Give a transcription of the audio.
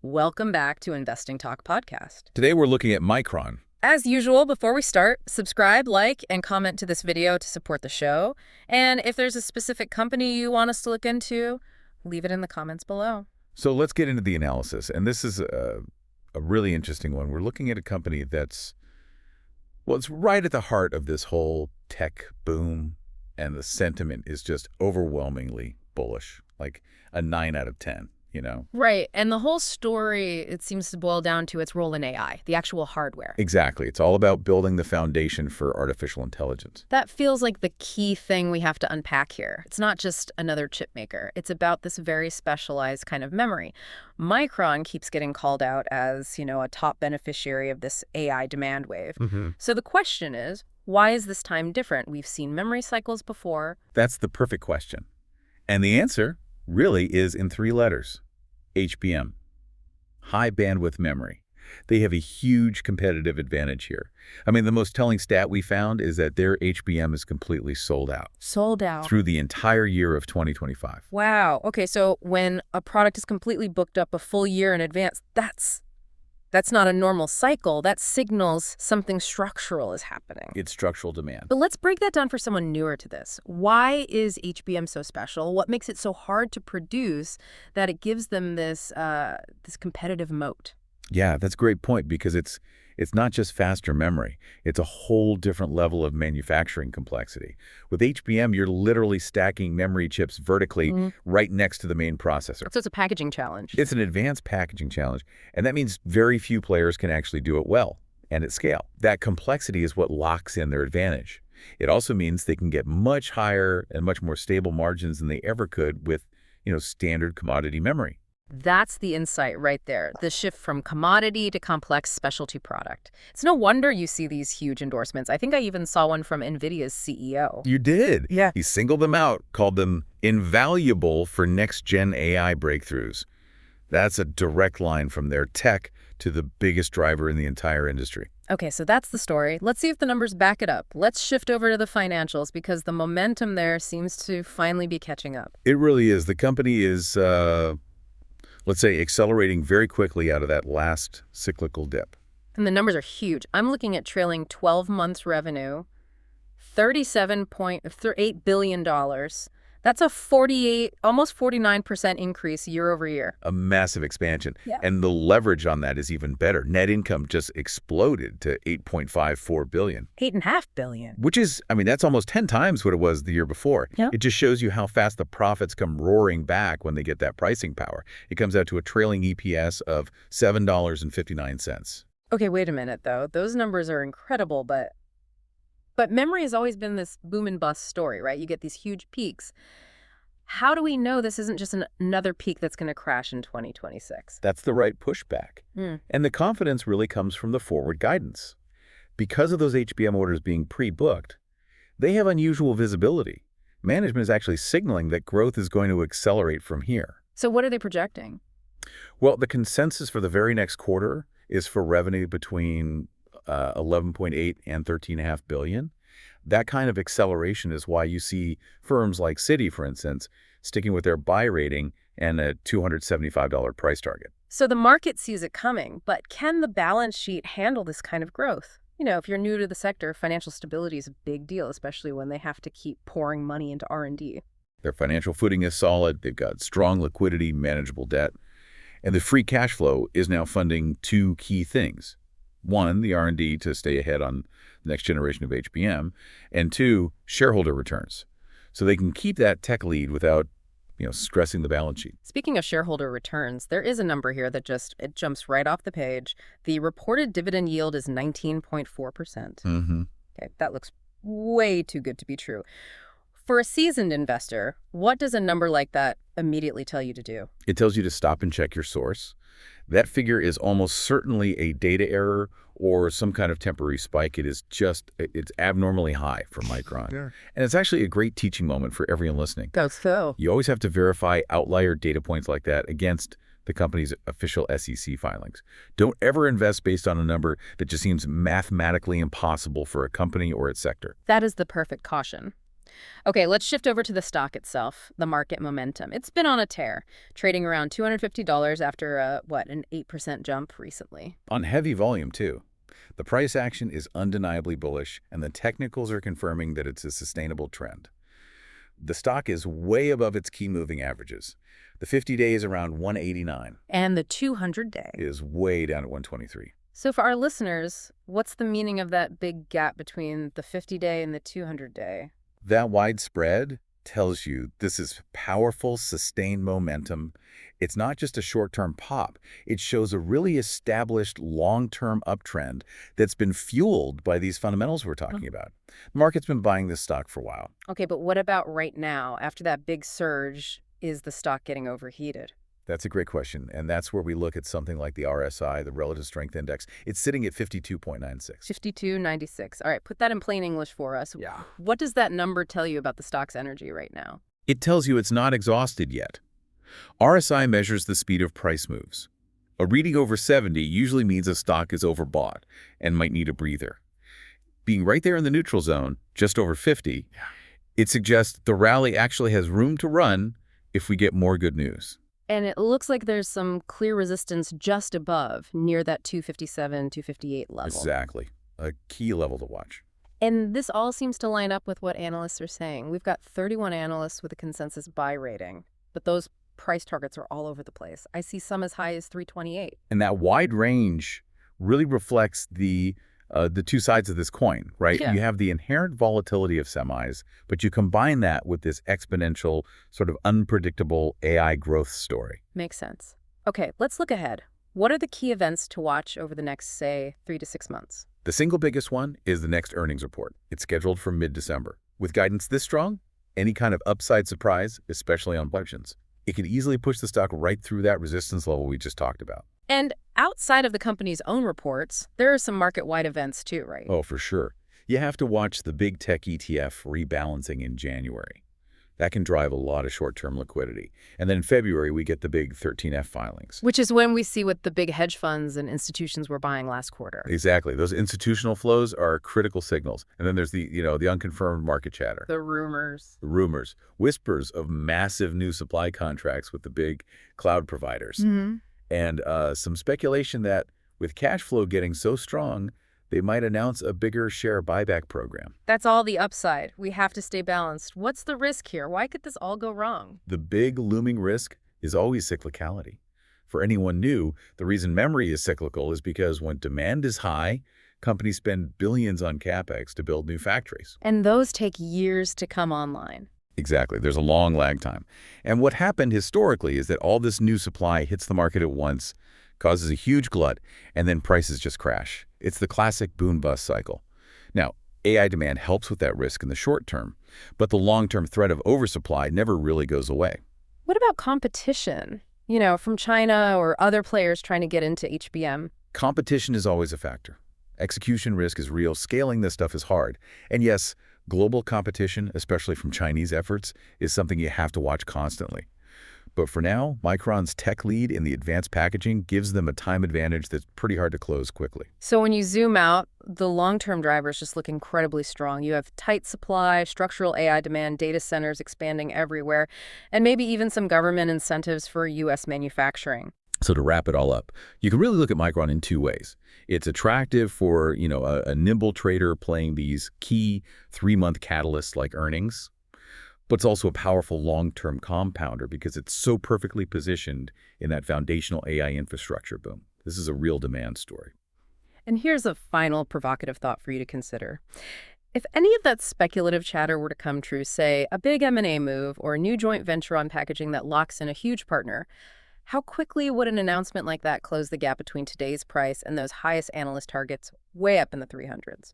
Welcome back to Investing Talk Podcast. Today we're looking at Micron. As usual, before we start, subscribe, like, and comment to this video to support the show. And if there's a specific company you want us to look into, leave it in the comments below. So let's get into the analysis. And this is a really interesting one. We're looking at a company that's, well, it's right at the heart of this whole tech boom, and the sentiment is just overwhelmingly bullish, like a 9 out of 10. Right. And the whole story, it seems to boil down to its role in AI, the actual hardware. Exactly. It's all about building the foundation for artificial intelligence. That feels like the key thing we have to unpack here. It's not just another chip maker. It's about this very specialized kind of memory. Micron keeps getting called out as, a top beneficiary of this AI demand wave. So the question is, why is this time different? We've seen memory cycles before. That's the perfect question. And the answer really is in 3 letters. HBM, high bandwidth memory. They have a huge competitive advantage here. I mean, the most telling stat we found is that their HBM is completely sold out. Sold out. Through the entire year of 2025. Wow. Okay, so when a product is completely booked up a full year in advance, that's not a normal cycle. That signals something structural is happening. It's structural demand. But let's break that down for someone newer to this. Why is HBM so special? What makes it so hard to produce that it gives them this competitive moat? Yeah, that's a great point, because it's not just faster memory. It's a whole different level of manufacturing complexity. With HBM, you're literally stacking memory chips vertically right next to the main processor. So it's a packaging challenge. It's an advanced packaging challenge, and that means very few players can actually do it well and at scale. That complexity is what locks in their advantage. It also means they can get much higher and much more stable margins than they ever could with, standard commodity memory. That's the insight right there, the shift from commodity to complex specialty product. It's no wonder you see these huge endorsements. I think I even saw one from NVIDIA's CEO. You did? Yeah. He singled them out, called them invaluable for next-gen AI breakthroughs. That's a direct line from their tech to the biggest driver in the entire industry. Okay, so that's the story. Let's see if the numbers back it up. Let's shift over to the financials, because the momentum there seems to finally be catching up. It really is. The company is let's say, accelerating very quickly out of that last cyclical dip. And the numbers are huge. I'm looking at trailing 12 months revenue, $37.8 billion. That's a almost 49% increase year over year. A massive expansion. Yeah. And the leverage on that is even better. Net income just exploded to $8.54 billion. $8.5 billion. Which is, that's almost 10 times what it was the year before. Yeah. It just shows you how fast the profits come roaring back when they get that pricing power. It comes out to a trailing EPS of $7.59. Okay, wait a minute, though. Those numbers are incredible, but memory has always been this boom and bust story, right? You get these huge peaks. How do we know this isn't just another peak that's going to crash in 2026? That's the right pushback. And the confidence really comes from the forward guidance. Because of those HBM orders being pre-booked, they have unusual visibility. Management is actually signaling that growth is going to accelerate from here. So what are they projecting? Well, the consensus for the very next quarter is for revenue between 11.8 and 13.5 billion. That kind of acceleration is why you see firms like Citi, for instance, sticking with their buy rating and a $275 price target. So the market sees it coming, but can the balance sheet handle this kind of growth? If you're new to the sector, financial stability is a big deal, especially when they have to keep pouring money into R&D. Their financial footing is solid. They've got strong liquidity, manageable debt. And the free cash flow is now funding 2 key things. 1, the R&D to stay ahead on the next generation of HBM, and 2, shareholder returns. So they can keep that tech lead without, stressing the balance sheet. Speaking of shareholder returns, there is a number here that it jumps right off the page. The reported dividend yield is 19.4%. Okay, that looks way too good to be true. For a seasoned investor, what does a number like that immediately tell you to do? It tells you to stop and check your source. That figure is almost certainly a data error or some kind of temporary spike. It's abnormally high for Micron. Sure. And it's actually a great teaching moment for everyone listening. That's so. You always have to verify outlier data points like that against the company's official SEC filings. Don't ever invest based on a number that just seems mathematically impossible for a company or its sector. That is the perfect caution. Okay, let's shift over to the stock itself, the market momentum. It's been on a tear, trading around $250 after an 8% jump recently. On heavy volume, too. The price action is undeniably bullish, and the technicals are confirming that it's a sustainable trend. The stock is way above its key moving averages. The 50-day is around 189, And the 200-day. is way down at 123. So for our listeners, what's the meaning of that big gap between the 50-day and the 200-day? That wide spread tells you this is powerful, sustained momentum. It's not just a short-term pop. It shows a really established long-term uptrend that's been fueled by these fundamentals we're talking about. The market's been buying this stock for a while. Okay, but what about right now? After that big surge, is the stock getting overheated? That's a great question, and that's where we look at something like the RSI, the Relative Strength Index. It's sitting at 52.96. 52.96. All right, put that in plain English for us. Yeah. What does that number tell you about the stock's energy right now? It tells you it's not exhausted yet. RSI measures the speed of price moves. A reading over 70 usually means a stock is overbought and might need a breather. Being right there in the neutral zone, just over 50, it suggests the rally actually has room to run if we get more good news. And it looks like there's some clear resistance just above, near that 257, 258 level. Exactly. A key level to watch. And this all seems to line up with what analysts are saying. We've got 31 analysts with a consensus buy rating, but those price targets are all over the place. I see some as high as 328. And that wide range really reflects the two sides of this coin, right? Yeah. You have the inherent volatility of semis, but you combine that with this exponential, sort of unpredictable AI growth story. Makes sense. Okay, let's look ahead. What are the key events to watch over the next, say, 3 to 6 months? The single biggest one is the next earnings report. It's scheduled for mid-December. With guidance this strong, any kind of upside surprise, especially on projections, it could easily push the stock right through that resistance level we just talked about. And outside of the company's own reports, there are some market-wide events too, right? Oh, for sure. You have to watch the big tech ETF rebalancing in January. That can drive a lot of short-term liquidity. And then in February, we get the big 13F filings. Which is when we see what the big hedge funds and institutions were buying last quarter. Exactly. Those institutional flows are critical signals. And then there's the unconfirmed market chatter. The rumors. The rumors, whispers of massive new supply contracts with the big cloud providers. And some speculation that with cash flow getting so strong, they might announce a bigger share buyback program. That's all the upside. We have to stay balanced. What's the risk here? Why could this all go wrong? The big looming risk is always cyclicality. For anyone new, the reason memory is cyclical is because when demand is high, companies spend billions on CapEx to build new factories. And those take years to come online. Exactly. There's a long lag time. And what happened historically is that all this new supply hits the market at once, causes a huge glut, and then prices just crash. It's the classic boom-bust cycle. Now, AI demand helps with that risk in the short term, but the long-term threat of oversupply never really goes away. What about competition? You know, from China or other players trying to get into HBM? Competition is always a factor. Execution risk is real. Scaling this stuff is hard. And yes, global competition, especially from Chinese efforts, is something you have to watch constantly. But for now, Micron's tech lead in the advanced packaging gives them a time advantage that's pretty hard to close quickly. So when you zoom out, the long-term drivers just look incredibly strong. You have tight supply, structural AI demand, data centers expanding everywhere, and maybe even some government incentives for U.S. manufacturing. So to wrap it all up, you can really look at Micron in two ways. It's attractive for, a nimble trader playing these key 3-month catalysts like earnings, but it's also a powerful long-term compounder because it's so perfectly positioned in that foundational AI infrastructure boom. This is a real demand story. And here's a final provocative thought for you to consider. If any of that speculative chatter were to come true, say a big M&A move or a new joint venture on packaging that locks in a huge partner, how quickly would an announcement like that close the gap between today's price and those highest analyst targets way up in the 300s?